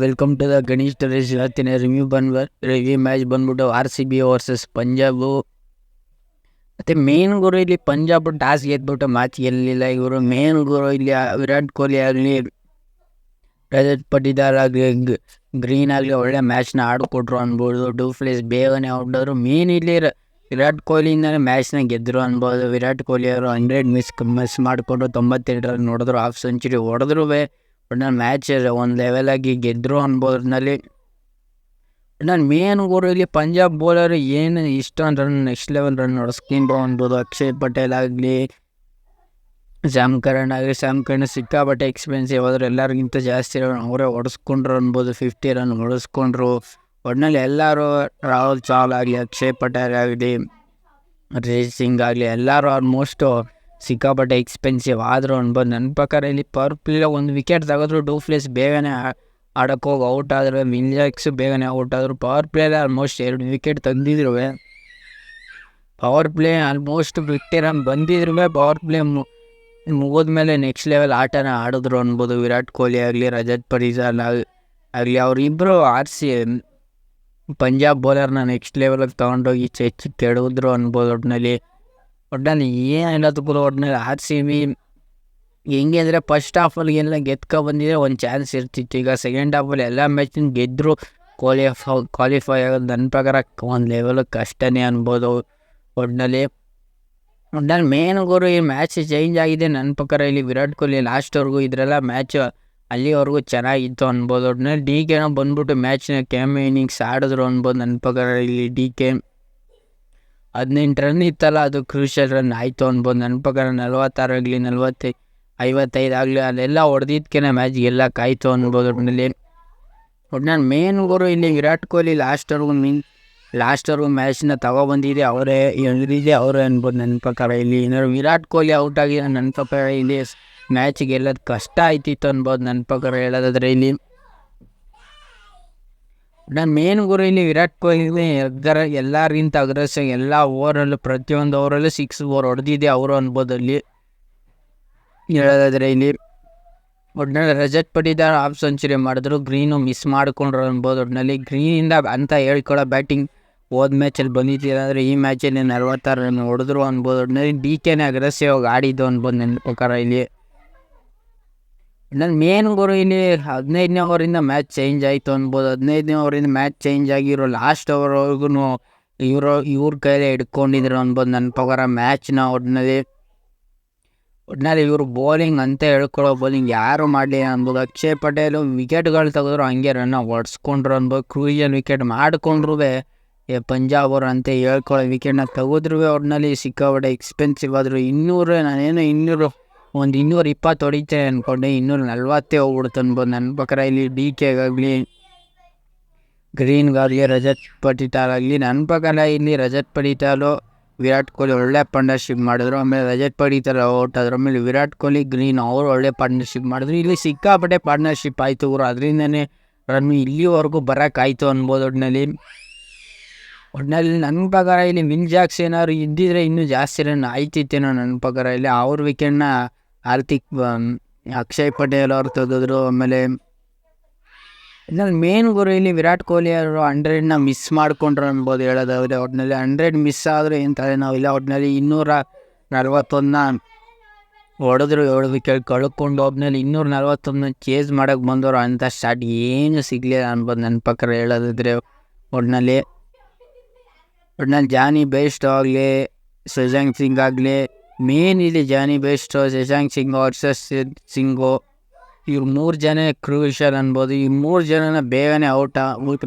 Welcome to the Ganesh ಟರೇಶ್. ಇವತ್ತಿನ review match ಬಂದ್ಬಿಟ್ಟು RCB ವರ್ಸಸ್ ಪಂಜಾಬು. ಮತ್ತು ಮೇನ್ ಗುರು ಇಲ್ಲಿ ಪಂಜಾಬ್ ಟಾಸ್ ಗೆದ್ಬಿಟ್ಟು ಮ್ಯಾಚ್ ಗೆಲ್ಲಿಲ್ಲ. ಇವರು ಮೇನ್ ಗುರು ಇಲ್ಲಿ ವಿರಾಟ್ ಕೊಹ್ಲಿ ಆಗಲಿ, ರಜತ್ ಪಟಿದಾರ್ ಆಗಲಿ, ಗ್ರೀನ್ ಆಗಲಿ ಒಳ್ಳೆ ಮ್ಯಾಚ್ನ ಆಡಿಕೊಟ್ರು ಅನ್ಬೋದು. ಡೂಪ್ಲೆಸ್ ಬೇಗನೆ ಔಟಾದ್ರು. ಮೇನ್ ಇಲ್ಲಿ ವಿರಾಟ್ ಕೊಹ್ಲಿಯಿಂದನೇ ಮ್ಯಾಚ್ನ ಗೆದ್ದರು ಅನ್ಬೋದು. ವಿರಾಟ್ ಕೊಹ್ಲಿ ಅವರು 100 ಮಿಸ್ ಮಾಡಿಕೊಂಡು 92 ರನ್ ಹೊಡೆದ್ರು, ಹಾಫ್ ಸೆಂಚುರಿ ಹೊಡೆದ್ರು. ಒಟ್ನಲ್ಲಿ ಮ್ಯಾಚ್ ಒಂದು ಲೆವೆಲಾಗಿ ಗೆದ್ದರು ಅನ್ಬೋದ್ರಲ್ಲಿ. ನಾನು ಮೇನ್ ಗುರು ಇಲ್ಲಿ ಪಂಜಾಬ್ ಬೌಲರ್ ಏನು ಇಷ್ಟೊಂದು ರನ್ ನೆಕ್ಸ್ಟ್ ಲೆವೆಲ್ ರನ್ ಹೊಡೆಸ್ಕೊಂಡ್ರು ಅನ್ಬೋದು. ಅಕ್ಷಯ್ ಪಟೇಲ್ ಆಗಲಿ, ಸ್ಯಾಮ್ ಕರಣ್ ಆಗಲಿ. ಸ್ಯಾಮ್ ಕರಣ್ ಸಿಕ್ಕಾಪಟ್ಟೆ ಎಕ್ಸ್ಪೆನ್ಸಿವ್ ಆದರು, ಎಲ್ಲರಿಗಿಂತ ಜಾಸ್ತಿ ರನ್ ಅವರೇ ಹೊಡೆಸ್ಕೊಂಡ್ರು ಅನ್ಬೋದು. 50 ರನ್ ಹೊಡೆಸ್ಕೊಂಡ್ರು. ಒಟ್ನಲ್ಲಿ ಎಲ್ಲರೂ ರಾಹುಲ್ ಚಾಹಲ್ ಆಗಲಿ, ಅಕ್ಷಯ್ ಪಟೇಲ್ ಆಗಲಿ, ರೇಜ್ ಸಿಂಗ್ ಆಗಲಿ ಎಲ್ಲರೂ ಆಲ್ಮೋಸ್ಟು ಸಿಕ್ಕಾಪಟ್ಟೆ ಎಕ್ಸ್ಪೆನ್ಸಿವ್ ಆದರು ಅನ್ಬೋದು. ನನ್ನ ಪ್ರಕಾರ ಇಲ್ಲಿ ಪವರ್ ಪ್ಲೇ ಒಂದು ವಿಕೆಟ್ ತೆಗೆದ್ರು. ಡೂಪ್ಲೆಸ್ ಬೇಗನೆ ಆಡೋಕ್ಕೆ ಹೋಗಿ ಔಟ್ ಆದರೆ, ವಿಲಿಯಮ್ಸನ್ ಬೇಗನೆ ಔಟ್ ಆದರು. ಪವರ್ ಪ್ಲೇಲಿ ಆಲ್ಮೋಸ್ಟ್ 2 ವಿಕೆಟ್ ತೆಗೆದಿದ್ರು. ಪವರ್ ಪ್ಲೇ ಆಲ್ಮೋಸ್ಟ್ 50 ರನ್ ಬಂದಿದ್ರು. ಪವರ್ ಪ್ಲೇ ಮುಗಿದ್ಮೇಲೆ ನೆಕ್ಸ್ಟ್ ಲೆವೆಲ್ ಆಟನ ಆಡಿದ್ರು ಅನ್ಬೋದು. ವಿರಾಟ್ ಕೊಹ್ಲಿ ಆಗಲಿ, ರಜತ್ ಪಟಿದಾರ್ ಆಗಲಿ ಅವರಿಬ್ಬರು ಪಂಜಾಬ್ ಬೌಲರ್ನ ನೆಕ್ಸ್ಟ್ ಲೆವೆಲಿಗೆ ತೊಗೊಂಡೋಗಿ ಹೆಚ್ಚು ಕೆಡಿದ್ರು ಅನ್ಬೋದು. ಒಟ್ಟಿನಲ್ಲಿ ಏನಿಲ್ಲದಕ್ಕೂ ಒಟ್ಟಿನಲ್ಲಿ RCB ಹೆಂಗೆ ಅಂದರೆ ಫಸ್ಟ್ ಹಾಫಲ್ಲಿ ಎಲ್ಲ ಬಂದಿದ್ರೆ ಒಂದು ಚಾನ್ಸ್ ಇರ್ತಿತ್ತು. ಈಗ ಸೆಕೆಂಡ್ ಹಾಫಲ್ಲಿ ಎಲ್ಲ ಮ್ಯಾಚ್ನ ಗೆದ್ದರು. ಕ್ವಾಲಿಫೈ ಆಗೋದು ನನ್ನ ಪ್ರಕಾರ ಒಂದು ಲೆವೆಲಿಗೆ ಕಷ್ಟನೇ ಅನ್ಬೋದು. ಒಟ್ಟಿನಲ್ಲಿ ಮೇನ್ ಗುರು ಈ ಮ್ಯಾಚ್ ಚೇಂಜ್ ಆಗಿದೆ ನನ್ನ ಪ್ರಕಾರ. ಇಲ್ಲಿ ವಿರಾಟ್ ಕೊಹ್ಲಿ ಲಾಸ್ಟ್ವರೆಗೂ ಇದರೆಲ್ಲ ಮ್ಯಾಚ್ ಅಲ್ಲಿವರೆಗೂ ಚೆನ್ನಾಗಿತ್ತು ಅನ್ಬೋದು. ಒಟ್ಟಿನಲ್ಲಿ DK ಬಂದ್ಬಿಟ್ಟು ಮ್ಯಾಚ್ನ ಕೆಮ್ಮೆ ಇನ್ನಿಂಗ್ಸ್ ಆಡಿದ್ರು ಅನ್ಬೋದು. ನನ್ನ ಪ್ರಕಾರ ಇಲ್ಲಿ DK 18 ರನ್ ಇತ್ತಲ್ಲ, ಅದು ಕ್ರೂಷಿಯಲ್ ರನ್ ಆಯಿತು ಅನ್ಬೋದು. ನನ್ನ ಪ್ರಕಾರ 46 ಆಗಲಿ 55 ಆಗಲಿ ಅದೆಲ್ಲ ಹೊಡೆದಿದ್ದಕ್ಕೆ ಮ್ಯಾಚ್ ಗೆಲ್ಲಕ್ಕಾಯ್ತು ಅನ್ಬೋದು. ಒಟ್ಟಿನಲ್ಲಿ ಮೇನ್ ಗುರು ಇಲ್ಲಿ ವಿರಾಟ್ ಕೊಹ್ಲಿ ಲಾಸ್ಟ್ವರೆಗೂ ಮ್ಯಾಚ್ನ ತಗೊಬಂದಿದೆ ಅವರೇ, ಅನ್ಬೋದು ನನ್ನ ಪ್ರಕಾರ. ಇಲ್ಲಿ ಏನಾದ್ರು ವಿರಾಟ್ ಕೊಹ್ಲಿ ಔಟ್ ಆಗಿದೆ ನನ್ನ ಪ್ರಕಾರ ಇಲ್ಲಿ ಮ್ಯಾಚ್ ಗೆಲ್ಲೋದು ಕಷ್ಟ ಆಯ್ತಿತ್ತು ಅನ್ಬೋದು ನನ್ನ ಪ್ರಕಾರ ಹೇಳೋದಾದ್ರೆ. ಇಲ್ಲಿ ಮೇನ್ ಗುರು ಇಲ್ಲಿ ವಿರಾಟ್ ಕೊಹ್ಲಿ ಎಲ್ಲರಿಗಿಂತ ಅಗ್ರೆಸಿವ್, ಎಲ್ಲ ಓವರಲ್ಲೂ ಪ್ರತಿಯೊಂದು ಓವರಲ್ಲೂ 6 ಓವರ್ ಹೊಡೆದಿದೆ ಅವರು ಅನ್ಬೋದು ಅಲ್ಲಿ ಹೇಳೋದಾದ್ರೆ. ಇಲ್ಲಿ ಒಟ್ಟಿನಲ್ಲಿ ರಜತ್ ಪಟಿದಾರ್ ಹಾಫ್ ಸೆಂಚುರಿ ಮಾಡಿದ್ರು, ಗ್ರೀನು ಮಿಸ್ ಮಾಡಿಕೊಂಡ್ರು ಅನ್ಬೋದು. ಒಟ್ಟಿನಲ್ಲಿ ಗ್ರೀನಿಂದ ಅಂತ ಹೇಳ್ಕೊಳ್ಳೋ ಬ್ಯಾಟಿಂಗ್ ಹೋದ ಮ್ಯಾಚಲ್ಲಿ ಬಂದಿದ್ದೀರ ಅಂದರೆ ಈ ಮ್ಯಾಚಲ್ಲಿ 46 ರನ್ ಹೊಡೆದ್ರು ಅನ್ಬೋದು. ಒಟ್ಟಿನಲ್ಲಿ DKನೇ ಅಗ್ರೆಸಿವ್ ಆಗಿ ಆಡಿದ್ದು ಅನ್ಬೋದು ನನ್ನ ಪ್ರಕಾರ ಇಲ್ಲಿ. ನನ್ನ ಮೇನ್ ಗುರು ಇಲ್ಲಿ 15ನೇ ಓವರಿಂದ ಮ್ಯಾಚ್ ಚೇಂಜ್ ಆಯಿತು ಅನ್ಬೋದು. 15ನೇ ಓವರಿಂದ ಮ್ಯಾಚ್ ಚೇಂಜ್ ಆಗಿರೋ ಲಾಸ್ಟ್ ಓವರ್ವರೆಗೂ ಇವ್ರ ಕೈಲೇ ಹಿಡ್ಕೊಂಡಿದ್ರು ಅನ್ಬೋದು ನನ್ನ ಪ್ರಕಾರ ಮ್ಯಾಚ್ನ. ಒಟ್ಟಿನಲ್ಲಿ ಇವರು ಬೌಲಿಂಗ್ ಅಂತ ಹೇಳ್ಕೊಳ್ಳೋ ಬೌಲಿಂಗ್ ಯಾರು ಮಾಡಲಿ ಅನ್ಬೋದು. ಅಕ್ಷಯ್ ಪಟೇಲು ವಿಕೆಟ್ಗಳು ತೆಗೆದ್ರು, ಹಂಗೆ ರನ್ನ ಹೊಡ್ಸ್ಕೊಂಡ್ರು ಅನ್ಬೋದು. ಕ್ರೂಷಿಯಲ್ ವಿಕೆಟ್ ಮಾಡಿಕೊಂಡ್ರು ಪಂಜಾಬ್ ಅವರು ಅಂತ ಹೇಳ್ಕೊಳ್ಳೋ ವಿಕೆಟ್ನ ತೆಗೆದ್ರು. ಒಟ್ಟಿನಲ್ಲಿ ಸಿಕ್ಕಾಪಟ್ಟೆ ಎಕ್ಸ್ಪೆನ್ಸಿವ್ ಆದರು. 220 ಹೊಡಿತಾರೆ ಅಂದ್ಕೊಂಡೆ, 240 ಹೋಗ್ಬಿಡುತ್ತೆ ಅನ್ಬೋದು ನನ್ನ ಪ್ರಕಾರ. ಇಲ್ಲಿ DKಗಾಗಲಿ, ಗ್ರೀನ್ಗಾಗಲಿ, ರಜತ್ ಪಟಿದಾರ್ ಆಗಲಿ, ನನ್ನ ಪ್ರಕಾರ ಇಲ್ಲಿ ರಜತ್ ಪಟಿದಾರ್ ವಿರಾಟ್ ಕೊಹ್ಲಿ ಒಳ್ಳೆ ಪಾರ್ಟ್ನರ್ಶಿಪ್ ಮಾಡಿದ್ರು. ಆಮೇಲೆ ರಜತ್ ಪಟಿದಾರ್ ಔಟ್ ಆದರು. ಆಮೇಲೆ ವಿರಾಟ್ ಕೊಹ್ಲಿ, ಗ್ರೀನ್ ಅವರು ಒಳ್ಳೆ ಪಾರ್ಟ್ನರ್ಶಿಪ್ ಮಾಡಿದ್ರು. ಇಲ್ಲಿ ಸಿಕ್ಕಾಪಟ್ಟೆ ಪಾರ್ಟ್ನರ್ಶಿಪ್ ಆಯಿತು ಗುರು, ಅದರಿಂದನೇ ರನ್ ಇಲ್ಲಿವರೆಗೂ ಬರೋಕ್ಕಾಯ್ತು ಅನ್ಬೋದು. ಒಟ್ಟಿನಲ್ಲಿ ನನ್ನ ಪ್ರಕಾರ ಇಲ್ಲಿ ವಿಲಿಯಮ್ಸನ್ ಏನಾದ್ರು ಇದ್ದಿದ್ರೆ ಇನ್ನೂ ಜಾಸ್ತಿ ರನ್ ಆಯ್ತಿತ್ತೇನೋ ನನ್ನ ಪ್ರಕಾರ. ಇಲ್ಲಿ ಅವ್ರ ವಿಕೆಟ್ನ ಅಕ್ಷಯ್ ಪಟೇಲ್ ಅವರು ತೆಗೆದ್ರು. ಆಮೇಲೆ ಮೇನ್ ಗುರು ಇಲ್ಲಿ ವಿರಾಟ್ ಕೊಹ್ಲಿ ಅವರು 100ನ ಮಿಸ್ ಮಾಡಿಕೊಂಡ್ರು ಅನ್ಬೋದು ಹೇಳೋದಾದರೆ. ಒಟ್ಟಿನಲ್ಲಿ 100 ಮಿಸ್ ಆದರೆ ಏನು ತಲೆನೋವಿಲ್ಲ. ಒಟ್ಟಿನಲ್ಲಿ 241 ಹೊಡೆದ್ರು, 7 ವಿಕೆಟ್ ಕಳ್ಕೊಂಡು. ಒಟ್ಟಿನಲ್ಲಿ 241 ಚೇಸ್ ಮಾಡೋಕ್ಕೆ ಬಂದವರು ಅಂಥ ಸ್ಟಾರ್ಟ್ ಏನು ಸಿಗಲಿಲ್ಲ ಅನ್ಬೋದು ನನ್ನ ಪ್ರಕಾರ ಹೇಳೋದಾದರೆ. ಒಟ್ಟಿನಲ್ಲಿ ಜಾನಿ ಬೇಸ್ಟೋ ಆಗಲಿ, ಶಶಾಂಕ್ ಸಿಂಗ್ ಆಗಲಿ, ಮೇನ್ ಇಲ್ಲಿ ಜಾನಿ ಬೇಸ್ಟೋ, ಶಶಾಂಕ್ ಸಿಂಗ್, ಹರ್ಷದ್ ಸಿಂಗು, ಇವ್ರು 3 ಜನ ಕ್ರೂಷಿಯಲ್ ಅನ್ಬೋದು. ಈ 3 ಜನನ ಬೇಗನೆ ಔಟ್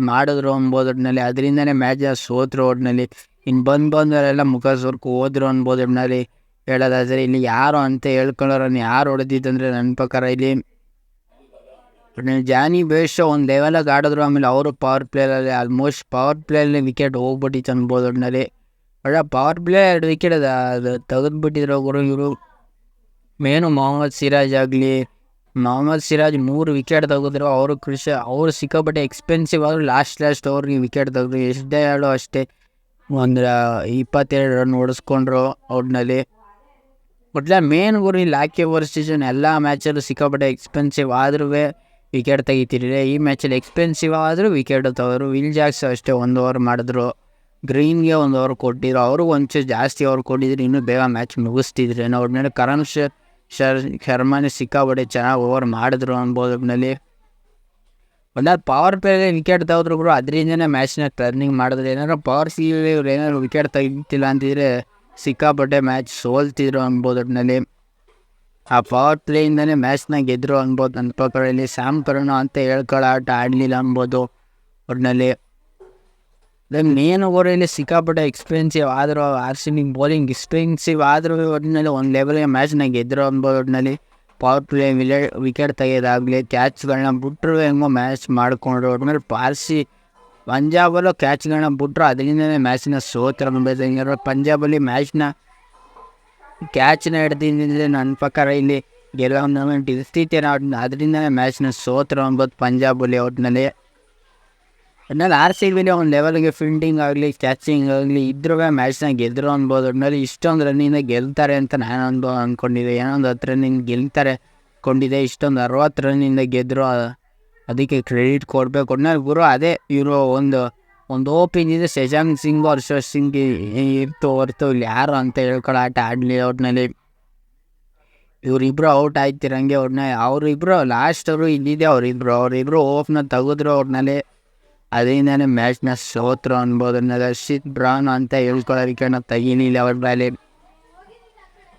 ಮಾಡಿದ್ರು ಅನ್ಬೋದು. ಒಟ್ಟಿನಲ್ಲಿ ಅದರಿಂದನೇ ಮ್ಯಾಚ್ ಸೋತರು. ಒಟ್ಟಿನಲ್ಲಿ ಇನ್ನು ಬಂದವರೆಲ್ಲ ಮುಖ ಸೋರ್ಕು ಹೋದ್ರು ಅನ್ಬೋದು. ಒಟ್ಟಿನಲ್ಲಿ ಹೇಳೋದಾದರೆ ಇಲ್ಲಿ ಯಾರು ಅಂತ ಹೇಳ್ಕೊಳ್ಳೋರನ್ನು ಯಾರು ಹೊಡೆದಿದ್ದಂದರೆ ನನ್ನ ಪ್ರಕಾರ ಇಲ್ಲಿ ಜಾನಿ ಬೇಸ್ಟೋ ಒಂದು ಲೆವೆಲಾಗಿ ಆಡಿದ್ರು. ಆಮೇಲೆ ಅವರು ಪವರ್ ಪ್ಲೇಯಲ್ಲಿ ಆಲ್ಮೋಸ್ಟ್ ಪವರ್ ಪ್ಲೇಯಲ್ಲಿ ವಿಕೆಟ್ ಹೋಗ್ಬಿಟ್ಟಿತ್ತು ಅನ್ಬೋದು. ಒಟ್ಟಿನಲ್ಲಿ ಪವರ್ ಪ್ಲೇ 2 ವಿಕೆಟ್ ಅದು ತೆಗೆದುಬಿಟ್ಟಿದ್ರು ಗುರು ಇವರು. ಮೇನು ಮೊಹಮ್ಮದ್ ಸಿರಾಜ್ 3 ವಿಕೆಟ್ ತೆಗೆದ್ರು. ಅವರು ಸಿಕ್ಕಾಪಟ್ಟೆ ಎಕ್ಸ್ಪೆನ್ಸಿವ್ ಆದರು. ಲಾಸ್ಟ್ ಅವ್ರಿಗೆ ವಿಕೆಟ್ ತೆಗೆದ್ರು. ಎಷ್ಟೇ ಆಡೋ ಅಷ್ಟೇ ಒಂದು 22 ರನ್ ಹೊಡೆಸ್ಕೊಂಡ್ರು. ಒಟ್ಟಿನಲ್ಲಿ ಮೇನ್ ಗುರಿ ಲಾಕಿ ಓವರ್ ಸೀಸನ್ ಎಲ್ಲ ಮ್ಯಾಚಲ್ಲೂ ಸಿಕ್ಕಾಪಟ್ಟೆ ಎಕ್ಸ್ಪೆನ್ಸಿವ್ ಆದ್ರೂ ವಿಕೆಟ್ ತೆಗಿತಿದ್ರೆ. ಈ ಮ್ಯಾಚಲ್ಲಿ ಎಕ್ಸ್ಪೆನ್ಸಿವ್ ಆದರೂ ವಿಕೆಟ್ ತಗೋರು. ವಿಲ್ ಜಾಕ್ಸ್ ಅಷ್ಟೇ 1 ಓವರ್ ಮಾಡಿದ್ರು. ಗ್ರೀನ್ಗೆ 1 ಓವರ್ ಕೊಟ್ಟಿದ್ರು. ಅವರು ಒಂಚೂರು ಜಾಸ್ತಿ ಓವರ್ ಕೊಟ್ಟಿದ್ರು ಇನ್ನೂ ಬೇಗ ಮ್ಯಾಚ್ ಮುಗಿಸ್ತಿದ್ರು. ಅವ್ರನ್ನೆಲ್ಲ ಕರಣ್ ಶರ್ಮಾನೇ ಸಿಕ್ಕಾಪಟ್ಟೆ ಚೆನ್ನಾಗಿ ಓವರ್ ಮಾಡಿದ್ರು ಅನ್ಬೋದು. ಒಟ್ಟಿನಲ್ಲಿ ಪವರ್ ಪ್ಲೇಲಿ ವಿಕೆಟ್ ತೆಗೆದ್ರು ಕೂಡ ಅದರಿಂದನೇ ಮ್ಯಾಚ್ನ ಟರ್ನಿಂಗ್ ಮಾಡಿದ್ರು. ಏನಾದ್ರು ಪವರ್ ಸೀಲಿ ಇವ್ರು ಏನಾದ್ರು ವಿಕೆಟ್ ತೆಗಿತಿಲ್ಲ ಅಂತಿದ್ರೆ ಸಿಕ್ಕಾಪಟ್ಟೆ ಮ್ಯಾಚ್ ಸೋಲ್ತಿದ್ರು ಅನ್ಬೋದು. ಒಟ್ಟಿನಲ್ಲಿ ಆ ಪವರ್ ಪ್ಲೇಯಿಂದನೇ ಮ್ಯಾಚ್ನ ಗೆದ್ದರು ಅನ್ಬೋದು. ನನ್ನ ಪ್ರಕಾರದಲ್ಲಿ ಸ್ಯಾಮ್ ಕರ್ನ್ ಅಂತ ಹೇಳ್ಕೊಳ್ಳೋ ಆಟ ಆಡಲಿಲ್ಲ ಅನ್ಬೋದು. ಒಟ್ಟಿನಲ್ಲಿ ಮೇನ್ ಓವರಲ್ಲಿ ಸಿಕ್ಕಾಪಟ್ಟೆ ಎಕ್ಸ್ಪೆನ್ಸಿವ್ ಆದರೂ RCB ಬೌಲಿಂಗ್ ಎಕ್ಸ್ಪೆನ್ಸಿವ್ ಆದರೂ ಒಟ್ಟಿನಲ್ಲಿ ಒಂದು ಲೆವೆಲ್ಗೆ ಮ್ಯಾಚ್ನ ಗೆದ್ದರು ಅನ್ಬೋದು. ಒಟ್ಟಿನಲ್ಲಿ ಪವರ್ ಪ್ಲೇ ವಿಕೆಟ್ ತೆಗೆಯೋದಾಗಲಿ ಕ್ಯಾಚ್ಗಳನ್ನ ಬಿಟ್ಟರು ಹೆಂಗೋ ಮ್ಯಾಚ್ ಮಾಡಿಕೊಂಡ್ರು. ಒಟ್ಟಿನಲ್ಲಿ ಪಂಜಾಬಲ್ಲೂ ಕ್ಯಾಚ್ಗಳನ್ನ ಬಿಟ್ಟರು ಅದರಿಂದನೇ ಮ್ಯಾಚ್ನ ಸೋತರು ಅನ್ಬೋದು. ಹೆಂಗಾರು ಪಂಜಾಬಲ್ಲಿ ಮ್ಯಾಚ್ನ ಕ್ಯಾಚ್ನ ಹಿಡ್ದಿದ್ರೆ ನನ್ನ ಪ್ರಕಾರ ಇಲ್ಲಿ ಗೆಲ್ಲೋ ಮೂಮೆಂಟ್ ಇರ್ತಿತ್ತೇನೋ. ಅದರಿಂದನೇ ಮ್ಯಾಚ್ನ ಸೋತರು ಅನ್ಬೋದು ಪಂಜಾಬಲ್ಲಿ. ಒಟ್ಟಿನಲ್ಲಿ RCB ಒಂದು ಲೆವೆಲ್ಗೆ ಫೀಲ್ಡಿಂಗ್ ಆಗಲಿ ಕ್ಯಾಚಿಂಗ್ ಆಗಲಿ ಇದ್ರೂ ಮ್ಯಾಚ್ನ ಗೆದ್ದರು ಅನ್ಬೋದು. ಒಟ್ಟಿನಲ್ಲಿ ಇಷ್ಟೊಂದು ರನ್ನಿಂದ ಗೆಲ್ತಾರೆ ಅಂತ ನಾನು ಅಂದ್ಕೊಂಡಿದ್ದೆ. ಏನೋ ಒಂದು 10 ರನ್ನಿಂದ ಗೆಲ್ತಾರೆ ಕೊಂಡಿದ್ದೆ. ಇಷ್ಟೊಂದು 60 ರನ್ನಿಂದ ಗೆದ್ದರು, ಅದಕ್ಕೆ ಕ್ರೆಡಿಟ್ ಕೊಡಬೇಕು. ಒಟ್ಟಿನಲ್ಲಿ ಗುರು ಅದೇ ಇವರು ಒಂದು ಓಪಿನ್ ಇದೆ ಶಶಾಂಕ್ ಸಿಂಗ್ ಹರ್ಷ ಸಿಂಗ್ ಇರ್ತು ಹೊರ್ತು ಇಲ್ಲಿ ಯಾರು ಅಂತ ಹೇಳ್ಕೊಳ್ಳೋ ಆಟ ಆಡಲಿ. ಒಟ್ಟಿನಲ್ಲಿ ಇವರಿಬ್ಬರು ಔಟ್ ಆಯ್ತಿರಂಗೆ. ಒಟ್ಟಿನಲ್ಲಿ ಅವರಿಬ್ಬರು ಲಾಸ್ಟ್ ಅವರು ಇಲ್ಲಿದೆ. ಅವರಿಬ್ಬರು ಓಫ್ನ ತೆಗೆದ್ರು. ಒಟ್ಟಿನಲ್ಲಿ ಅದರಿಂದನೇ ಮ್ಯಾಚ್ನ ಸೋತರು ಅನ್ಬೋದು. ಹರ್ಷಿತ್ ಬ್ರಾನ್ ಅಂತ ಹೇಳ್ಕೊಳ್ಳೋ ವಿಕೆಟ್ನ ತೆಗೀಲಿಲ್ಲ ಅವ್ರ ಮೇಲೆ,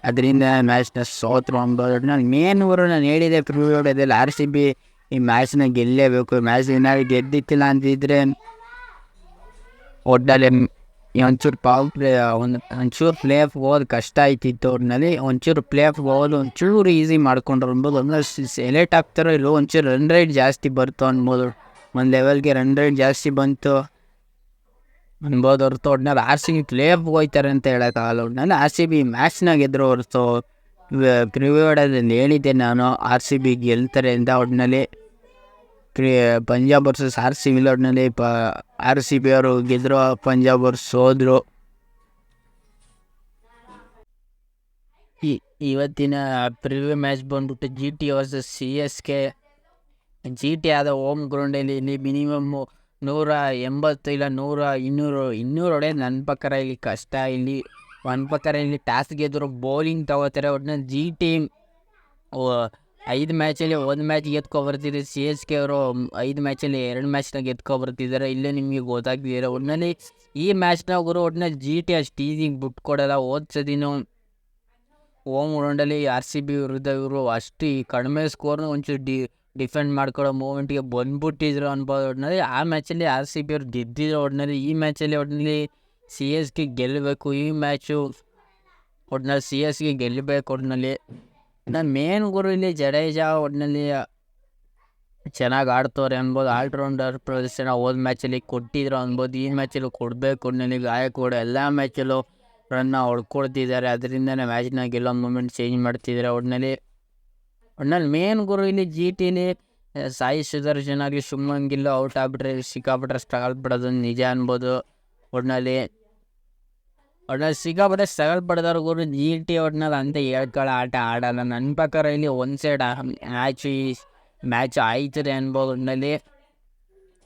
ಅದರಿಂದ ಮ್ಯಾಚ್ನ ಸೋತರು ಅನ್ಬೋದು. ಒಟ್ಟಿನಲ್ಲಿ ಮೇನ್ ಊರು ನಾನು ಹೇಳಿದೆ ಪ್ರಿವ್ಯೂದಲ್ಲಿ RCB ಈ ಮ್ಯಾಚ್ನ ಗೆಲ್ಲೇಬೇಕು. ಮ್ಯಾಚ್ ಏನಾದ್ರು ಗೆದ್ದಿತ್ತಿಲ್ಲ ಅಂತಿದ್ರೆ ಒಟ್ಟಿನಲ್ಲಿ ಒಂಚೂರು ಒಂಚೂರು ಪ್ಲೇ ಆಫ್ ಹೋಗೋದು ಕಷ್ಟ ಆಯ್ತಿತ್ತು. ಒಟ್ಟಿನಲ್ಲಿ ಒಂಚೂರು ಪ್ಲೇ ಆಫ್ ಹೋಗೋದು ಒಂಚೂರು ಈಸಿ ಮಾಡ್ಕೊಂಡ್ರು ಅನ್ಬೋದು. ಒಂದು ಸೆಲೆಕ್ಟ್ ಆಗ್ತಾರೋ ಇಲ್ಲೋ ಒಂಚೂರು ರನ್ ರೇಟ್ ಜಾಸ್ತಿ ಬರ್ತು ಅನ್ಬೋದು. ಒಂದು ಲೆವೆಲ್ಗೆ ರನ್ ರೇಟ್ ಜಾಸ್ತಿ ಬಂತು ಅನ್ಬೋದು ಹೊರತು ಒಟ್ಟಿನಲ್ಲಿ RCB ಪ್ಲೇ ಆಫ್ ಹೋಗ್ತಾರೆ ಅಂತ ಹೇಳೋಕ್ಕಾಗಲ್ಲ. ಒಟ್ಟಿನಲ್ಲಿ RCB ಮ್ಯಾಚ್ನ ಗೆದ್ದರು ಹೊರತು ಪ್ರಿವ್ಯೂಡಲ್ಲಿ ಹೇಳಿದ್ದೆ ನಾನು RCB ಗೆಲ್ತಾರೆ ಅಂತ. ಒಟ್ಟಿನಲ್ಲಿ ಪಂಜಾಬ್ ವರ್ಸಸ್ RCB ಒಟ್ಟಿನಲ್ಲಿ RCB ಅವರು ಗೆದ್ದರು, ಪಂಜಾಬ್ ಅವರು ಸೋದ್ರು. ಇವತ್ತಿನ ಪ್ರಿವ್ಯೂ ಮ್ಯಾಚ್ ಬಂದ್ಬಿಟ್ಟು GT ವರ್ಸಸ್ CSK. GT ಆದ ಹೋಮ್ ಗ್ರೌಂಡಲ್ಲಿ ಇಲ್ಲಿ ಮಿನಿಮಮ್ 180 ಇಲ್ಲ 200 ಹೊಡೆಯೋದು ನನ್ನ ಪ್ರಕಾರ ಇಲ್ಲಿ ಕಷ್ಟ. ಇಲ್ಲಿ ನನ್ನ ಪ್ರಕಾರ ಇಲ್ಲಿ ಟಾಸ್ ಗೆದ್ದರು ಬೌಲಿಂಗ್ ತಗೋತಾರೆ. ಒಟ್ಟಿನಲ್ಲಿ GT 5 ಮ್ಯಾಚಲ್ಲಿ 1 ಮ್ಯಾಚ್ ಗೆದ್ಕೊಬರ್ತಿದ್ದಾರೆ. CSK ಅವರು 5 ಮ್ಯಾಚಲ್ಲಿ 2 ಮ್ಯಾಚ್ನ ಗೆದ್ಕೊಬರ್ತಿದ್ದಾರೆ. ಇಲ್ಲೇ ನಿಮಗೆ ಗೊತ್ತಾಗ್ತಿದ್ದಾರೆ. ಒಟ್ಟಿನಲ್ಲಿ ಈ ಮ್ಯಾಚ್ನ ಒಟ್ಟಿನಲ್ಲಿ GT ಅಷ್ಟು ಈಸಿಗೆ ಬಿಟ್ಕೊಡಲ್ಲ. ಓದ್ಸದಿನೂ ಹೋಮ್ ಗ್ರೌಂಡಲ್ಲಿ RCB ವಿರುದ್ಧ ಇವರು ಅಷ್ಟು ಕಡಿಮೆ ಸ್ಕೋರ್ನ ಒಂಚೂರು ಡಿಫೆಂಡ್ ಮಾಡ್ಕೊಳ್ಳೋ ಮೂಮೆಂಟ್ಗೆ ಬಂದ್ಬಿಟ್ಟಿದ್ರು ಅನ್ಬೋದು. ಒಟ್ಟಿನಲ್ಲಿ ಆ ಮ್ಯಾಚಲ್ಲಿ RCB ಅವ್ರು ಗೆದ್ದಿದ್ರು. ಒಟ್ಟಿನಲ್ಲಿ ಈ ಮ್ಯಾಚಲ್ಲಿ ಒಟ್ಟಿನಲ್ಲಿ CSK ಗೆಲ್ಲಬೇಕು. ಈ ಮ್ಯಾಚು ಒಟ್ಟಿನಲ್ಲಿ CSK ಗೆಲ್ಲಬೇಕು. ಒಟ್ಟಿನಲ್ಲಿ ನಾನು ಮೇನ್ ಗುರು ಇಲ್ಲಿ ಜಡೇಜಾ ಒಟ್ಟಿನಲ್ಲಿ ಚೆನ್ನಾಗಿ ಆಡ್ತವ್ರೆ ಅನ್ಬೋದು. ಆಲ್ರೌಂಡರ್ ಪ್ರದರ್ಶನ ಹೋದ ಮ್ಯಾಚಲ್ಲಿ ಕೊಟ್ಟಿದ್ರು ಅನ್ಬೋದು. ಈ ಮ್ಯಾಚಲ್ಲೂ ಕೊಡಬೇಕು. ಒಟ್ಟಿನಲ್ಲಿ ಗಾಯಕ್ವಾಡ್ ಎಲ್ಲ ಮ್ಯಾಚಲ್ಲೂ ರನ್ನ ಹೊಡ್ಕೊಡ್ತಿದ್ದಾರೆ. ಅದರಿಂದನೇ ಮ್ಯಾಚ್ನ ಗೆಲ್ಲೋ ಮೂಮೆಂಟ್ ಚೇಂಜ್ ಮಾಡ್ತಿದ್ದಾರೆ. ಒಟ್ಟಿನಲ್ಲಿ ಮೇನ್ ಗುರು ಇಲ್ಲಿ GTಲಿ ಸಾಯಿ ಸುದರ್ಶನ್ ಆಗಲಿ ಶುಭ್ಮನ್ ಗಿಲ್ ಔಟ್ ಆಗ್ಬಿಟ್ರೆ ಸಿಕ್ಕಾಬಿಟ್ರೆ ಸ್ಟ್ರಗಲ್ ಪಡೋದು ನಿಜ ಅನ್ಬೋದು. ಒಟ್ಟಿನಲ್ಲಿ ಸಿಕ್ಕಾಬಿಟ್ರೆ ಸ್ಟ್ರಗಲ್ ಪಡೆದವ್ರು ಗುರು GT ಒಟ್ಟಿನಲ್ಲಿ ಅಂತ ಹೇಳ್ಕೊಳ್ಳೋ ಆಟ ಆಡಲ್ಲ. ನನ್ನ ಪ್ರಕಾರ ಇಲ್ಲಿ ಒಂದು ಸೈಡ್ ಮ್ಯಾಚ್ ಆಯ್ತದೆ ಅನ್ಬೋದು.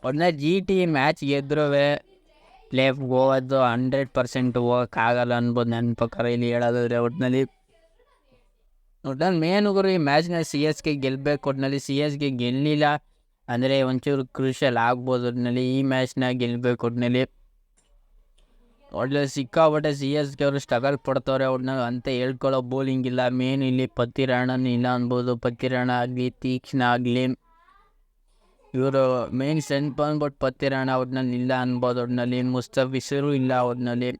ಒಟ್ಟಿನಲ್ಲಿ GT ಮ್ಯಾಚ್ ಗೆದ್ರೂ ಪ್ಲೇ ಆಫ್ ಹೋಗೋದು 100% ಹೋಗೋಕ್ಕಾಗಲ್ಲ ಅನ್ಬೋದು ನನ್ನ ಪ್ರಕಾರ ಇಲ್ಲಿ ಹೇಳೋದಾದ್ರೆ. ಒಟ್ಟಿನಲ್ಲಿ ಮೇನ್ ಗುರು ಈ ಮ್ಯಾಚ್ನ CSK ಗೆಲ್ಲಬೇಕು. ಒಟ್ಟಿನಲ್ಲಿ CSK ಗೆಲ್ಲಿಲ್ಲ ಅಂದರೆ ಒಂಚೂರು ಕ್ರೂಷಲ್ ಆಗ್ಬೋದು. ಒಟ್ಟಿನಲ್ಲಿ ಈ ಮ್ಯಾಚ್ನ ಗೆಲ್ಲಬೇಕು. ಒಟ್ಟಿನಲ್ಲಿ ಸಿಕ್ಕಾಪಟ್ಟೆ CSK ಅವರು ಸ್ಟ್ರಗಲ್ ಪಡ್ತವ್ರೆ. ಒಟ್ಟಿನಲ್ಲಿ ಅಂತ ಹೇಳ್ಕೊಳ್ಳೋ ಬೌಲಿಂಗ್ ಇಲ್ಲ. ಮೇನ್ ಇಲ್ಲಿ ಪತ್ತಿರಾಣನೂ ಇಲ್ಲ ಅನ್ಬೋದು. ಪತ್ತಿರಾಣ ಆಗಲಿ ತೀಕ್ಷ್ಣ ಆಗಲಿ ಇವರು ಮೇನ್ ಸೆಂಟ್ ಬಂದ್ಬಿಟ್ಟು ಪತ್ತಿರಾಣ ಒಟ್ಟಿನಲ್ಲಿ ಇಲ್ಲ ಅನ್ಬೋದು. ಒಟ್ಟಿನಲ್ಲಿ ಮುಸ್ತಫಿಜರು ಇಲ್ಲ. ಒಟ್ಟಿನಲ್ಲಿ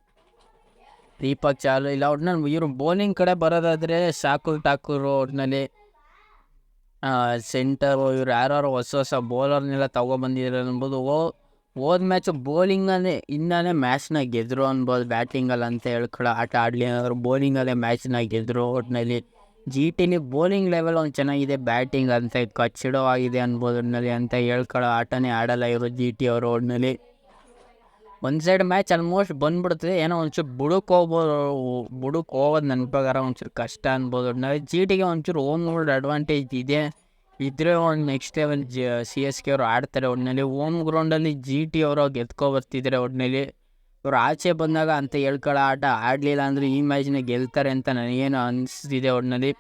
ದೀಪಕ್ ಚಾಲು ಇಲ್ಲ. ಒಟ್ಟಿನಲ್ಲಿ ಇವರು ಬೌಲಿಂಗ್ ಕಡೆ ಬರೋದಾದರೆ ಶಾಕುಲ್ ಠಾಕೂರು ಒಟ್ಟಿನಲ್ಲಿ ಸೆಂಟರು ಇವ್ರು ಯಾರು ಹೊಸ ಬೌಲರ್ನೆಲ್ಲ ತೊಗೊಬಂದಿದ್ದಾರೆ ಅನ್ಬೋದು. ಹೋದ ಮ್ಯಾಚು ಬೌಲಿಂಗಲ್ಲೇ ಇಂದಾನೆ ಮ್ಯಾಚ್ನ ಗೆದ್ದರು ಅನ್ಬೋದು. ಬ್ಯಾಟಿಂಗಲ್ಲಿ ಅಂತ ಹೇಳ್ಕೊಳ್ಳೋ ಆಟ ಆಡಲಿ ಅವರು ಬೌಲಿಂಗಲ್ಲೇ ಮ್ಯಾಚ್ನ ಗೆದ್ದರು. ಒಟ್ಟಿನಲ್ಲಿ GTಲಿ ಬೌಲಿಂಗ್ ಲೆವೆಲ್ ಒಂದು ಚೆನ್ನಾಗಿದೆ, ಬ್ಯಾಟಿಂಗ್ ಅಂತ ಕಚ್ಚಿಡವಾಗಿದೆ ಅನ್ಬೋದು. ಒಟ್ಟಿನಲ್ಲಿ ಅಂತ ಹೇಳ್ಕೊಳ್ಳೋ ಆಟನೇ ಆಡಲ್ಲ ಇವರು GT ಅವರು. ಒಟ್ಟಿನಲ್ಲಿ ಒಂದು ಸೈಡ್ ಮ್ಯಾಚ್ ಆಲ್ಮೋಸ್ಟ್ ಬಂದ್ಬಿಡ್ತದೆ. ಏನೋ ಒಂಚೂರು ಬುಡಕ್ಕೆ ಹೋಗೋದು ನನ್ನ ಪ್ರಕಾರ ಒಂಚೂರು ಕಷ್ಟ ಅನ್ಬೋದು. ಒಟ್ಟಿನಲ್ಲಿ GTಗೆ ಒಂಚೂರು ಹೋಮ್ ಗ್ರೌಂಡ್ ಅಡ್ವಾಂಟೇಜ್ ಇದೆ. ಇದ್ರೆ ಒಂದು next level C S K ಅವರು ಆಡ್ತಾರೆ. ಒಟ್ಟಿನಲ್ಲಿ ಹೋಮ್ ಗ್ರೌಂಡಲ್ಲಿ ಜಿ ಟಿ ಅವರು ಗೆದ್ಕೊ ಬರ್ತಿದ್ದಾರೆ. ಒಟ್ಟಿನಲ್ಲಿ ಇವರು ಆಚೆ ಬಂದಾಗ ಅಂತ ಹೇಳ್ಕೊಳ್ಳೋ ಆಟ ಆಡಲಿಲ್ಲ ಅಂದರೆ ಈ ಮ್ಯಾಚ್ನ ಗೆಲ್ತಾರೆ ಅಂತ ನನಗೇನು ಅನಿಸ್ತಿದೆ. ಒಟ್ಟಿನಲ್ಲಿ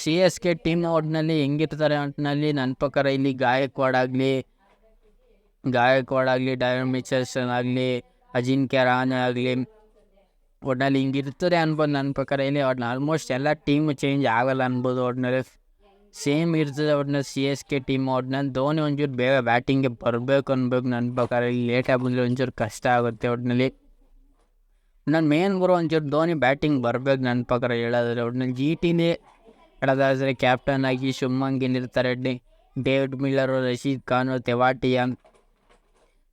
ಸಿ ಎಸ್ ಕೆ ಟೀಮ್ ಒಟ್ಟಿನಲ್ಲಿ ಹೆಂಗಿರ್ತಾರೆ ಒಟ್ಟಿನಲ್ಲಿ ನನ್ನ ಪ್ರಕಾರ ಇಲ್ಲಿ ಗಾಯಕ್ವಾಡ್ ಆಗಲಿ ಡೈವನ್ ಮಿಚೆಲ್ಸನ್ ಆಗಲಿ ಅಜಿಂಕ್ಯ ರಹಾನೆ ಆಗಲಿ ಒಟ್ಟಿನಲ್ಲಿ ಹಿಂಗಿರ್ತದೆ ಅನ್ಬೋದು ನನ್ನ ಪ್ರಕಾರ. ಇಲ್ಲಿ ಆಲ್ಮೋಸ್ಟ್ ಎಲ್ಲ ಟೀಮು ಚೇಂಜ್ ಆಗಲ್ಲ ಅನ್ಬೋದು. ಒಟ್ಟಿನಲ್ಲಿ ಸೇಮ್ ಇರ್ತದೆ. ಒಟ್ಟಿನಲ್ಲಿ ಸಿ ಎಸ್ ಕೆ ಟೀಮ್ ಒಟ್ಟಿನಲ್ಲಿ ಧೋನಿ ಒಂಚೂರು ಬೇಗ ಬ್ಯಾಟಿಂಗ್ಗೆ ಬರಬೇಕು ಅನ್ಬೇಕು ನನ್ನ ಪ್ರಕಾರ. ಇಲ್ಲಿ ಲೇಟಾಗಿ ಬಂದರೆ ಒಂಚೂರು ಕಷ್ಟ ಆಗುತ್ತೆ. ಒಟ್ಟಿನಲ್ಲಿ ನನ್ನ ಮೇನ್ ಗುರು ಒಂಚೂರು ಧೋನಿ ಬ್ಯಾಟಿಂಗ್ ಬರಬೇಕು ನನ್ನ ಪ್ರಕಾರ ಹೇಳೋದಾದ್ರೆ. ಒಟ್ಟಿನಲ್ಲಿ ಜಿ ಟಿನೇ ಹೇಳೋದಾದರೆ ಕ್ಯಾಪ್ಟನ್ ಆಗಿ ಶುಭ್ಮನ್ ಗಿಲ್ ಇರ್ತಾರೆ, ಡೇವಿಡ್ ಮಿಲ್ಲರು, ರಶೀದ್ ಖಾನ್, ತೆವಾಟಿಯಾ.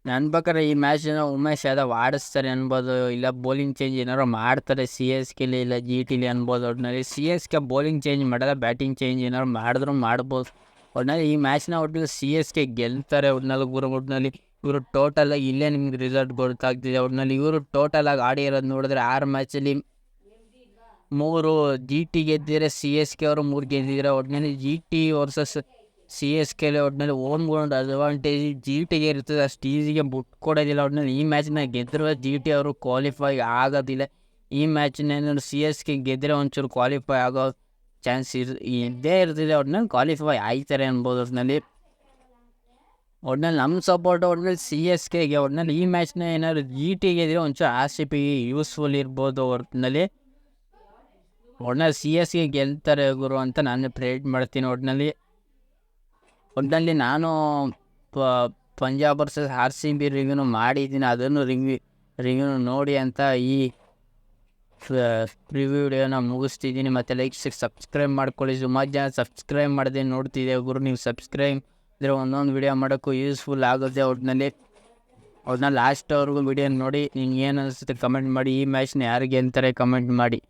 ನನ್ನ ಪ್ರಕಾರ ಈ ಮ್ಯಾಚನ್ನ ಉಮೇಶ್ ಯಾದವ್ ಆಡಿಸ್ತಾರೆ ಅನ್ಬೋದು. ಇಲ್ಲ ಬೌಲಿಂಗ್ ಚೇಂಜ್ ಏನಾರು ಮಾಡ್ತಾರೆ ಸಿ ಎಸ್ ಕೆಲಿ ಇಲ್ಲ ಜಿ ಟಿಲಿ ಅನ್ಬೋದು. ಒಟ್ಟಿನಲ್ಲಿ C S K bowling change ಮಾಡಲ್ಲ, ಬ್ಯಾಟಿಂಗ್ ಚೇಂಜ್ ಏನಾರು ಮಾಡಿದ್ರು ಮಾಡ್ಬೋದು. ಒಟ್ಟಿನಲ್ಲಿ ಈ ಮ್ಯಾಚ್ನ ಒಟ್ಟಿನಲ್ಲಿ ಸಿ ಎಸ್ ಕೆ ಗೆಲ್ತಾರೆ. ಒಟ್ಟಿನಲ್ಲಿ ಇವರು ಟೋಟಲಾಗಿ ಇಲ್ಲೇ ನಿಮ್ಗೆ ರಿಸಲ್ಟ್ ಗೊತ್ತಾಗ್ತಿದೆ. ಒಟ್ಟಿನಲ್ಲಿ ಇವರು ಟೋಟಲಾಗಿ ಆಡಿರೋದು ನೋಡಿದ್ರೆ 6 ಮ್ಯಾಚಲ್ಲಿ 3 ಜಿ ಟಿ ಗೆದ್ದಿದ್ದಾರೆ, ಸಿ ಎಸ್ ಕೆ ಅವರು 3 ಗೆದ್ದಿದ್ದಾರೆ. ಒಟ್ಟಿನಲ್ಲಿ G T versus C S ಕೆಲಿ ಒಟ್ಟಿನಲ್ಲಿ ಹೋಮ್ ಗ್ರೌಂಡ್ ಅಡ್ವಾಂಟೇಜ್ ಜಿ ಟಿಗೆ ಇರ್ತದೆ, ಅಷ್ಟು ಈಸಿಗೆ ಬಿಟ್ಕೊಡೋದಿಲ್ಲ. ಒಟ್ಟಿನಲ್ಲಿ ಈ ಮ್ಯಾಚ್ನ ಗೆದ್ದಿರುವ ಜಿ ಟಿ ಅವರು ಕ್ವಾಲಿಫೈ ಆಗೋದಿಲ್ಲ. ಈ ಮ್ಯಾಚ್ನ ಏನಾದ್ರು ಸಿ ಎಸ್ ಕೆ ಗೆದ್ದರೆ ಒಂಚೂರು ಕ್ವಾಲಿಫೈ ಆಗೋ ಚಾನ್ಸ್ ಇದ್ದೇ ಇರ್ತಿದೆ. ಒಟ್ಟಿನಲ್ಲಿ ಕ್ವಾಲಿಫೈ ಆಯ್ತಾರೆ ಅನ್ಬೋದು. ಒಟ್ಟಿನಲ್ಲಿ ನಮ್ಮ ಸಪೋರ್ಟ್ ಒಟ್ಟಿನಲ್ಲಿ ಸಿ ಎಸ್ ಕೆಗೆ. ಒಟ್ಟಿನಲ್ಲಿ ಈ ಮ್ಯಾಚ್ನ ಏನಾದ್ರು ಜಿ ಟಿ ಗೆದ್ದರೆ ಒಂಚೂರು ಆರ್ ಸಿ ಪಿ ಯೂಸ್ಫುಲ್ ಇರ್ಬೋದು. ಒಟ್ಟಿನಲ್ಲಿ ಸಿ ಎಸ್ ಕೆ ಗೆಲ್ತಾರೆ ಗುರು ಅಂತ ನಾನು ಪ್ರೇಡ್ ಮಾಡ್ತೀನಿ. ಒಟ್ಟಿನಲ್ಲಿ ನಾನು Punjab versus R C B ರಿವ್ಯೂನು ಮಾಡಿದ್ದೀನಿ. ಅದನ್ನು ರಿವ್ಯೂ ನೋಡಿ ಅಂತ ಈ ರಿವ್ಯೂ ವಿಡಿಯೋನ ಮುಗಿಸ್ತಿದ್ದೀನಿ. ಮತ್ತು ಸಬ್ಸ್ಕ್ರೈಬ್ ಮಾಡ್ಕೊಳ್ಳಿ. ಸುಮಾರು ಜನ ಸಬ್ಸ್ಕ್ರೈಬ್ ಮಾಡದೆ ನೋಡ್ತಿದ್ದೆ ಗುರು. ನೀವು ಸಬ್ಸ್ಕ್ರೈಬ್ ಇದ್ರೆ ಒಂದೊಂದು ವಿಡಿಯೋ ಮಾಡೋಕ್ಕೂ ಯೂಸ್ಫುಲ್ ಆಗುತ್ತೆ. ಒಟ್ಟಿನಲ್ಲಿ ಲಾಸ್ಟ್ವರೆಗೂ ವಿಡಿಯೋ ನೋಡಿ ನಿಮ್ಗೆ ಏನು ಅನಿಸುತ್ತೆ ಕಮೆಂಟ್ ಮಾಡಿ. ಈ ಮ್ಯಾಚ್ನ ಯಾರಿಗೆ ಅಂತಾರೆ ಕಮೆಂಟ್ ಮಾಡಿ.